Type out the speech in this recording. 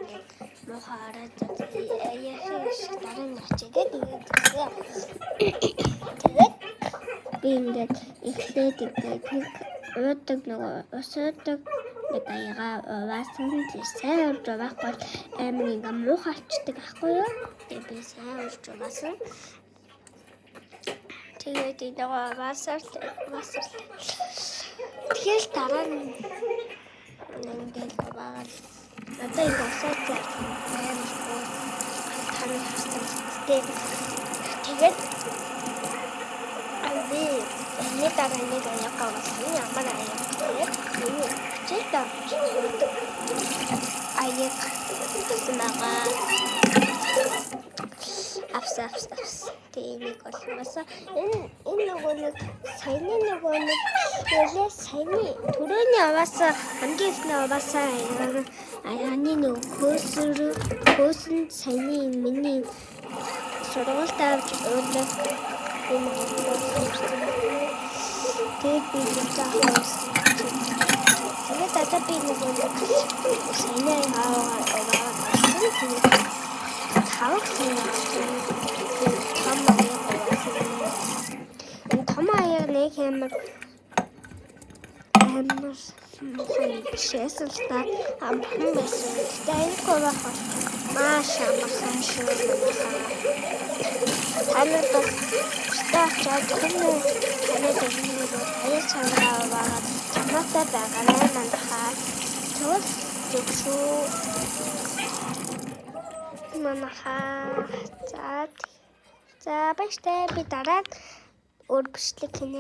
ингээд мохороо яхих дараа нь очигээд тэгээд би ингээд эхлээд ингээд уудаг нөгөө ус уудаг нэг аяга уваасан сайн урж байхгүй амар ингээд муухайчдаг ахгүй юу. Тэгээд би сайн урж уваасан. Тэгээд нөгөө уваасаар тэгэл дараа нь ингээд багаад одоо энэ усаад амар тарих хастан тэгээд би энэ дараа нэг аяга уваасан ямар аяга тэгээд энэ чита аяга тасмага авсавс тэнийг болмаса энэ нөгөө нэг саяны нөгөө нэг ялээ саяны түрээний аваасаа хамгийн ихний аваасаа аяаны нөгөө хөөсөн саяны миний сургуульд авч уулах юм тэгээд би заахаас тэгээд одоо би нөгөө саяны аваа тавх том аяг нэг амар шээсэл та амхан байсан. Тэгээд гоо маш амархан шүү. Танад стаачаад хүмүүс танад нэг аяг цангаа аваад чамаатай байгаа манайхаа тэгвэл зөвшөө манайхаа за баяртай би дараа өөр бичлэг хийнэ.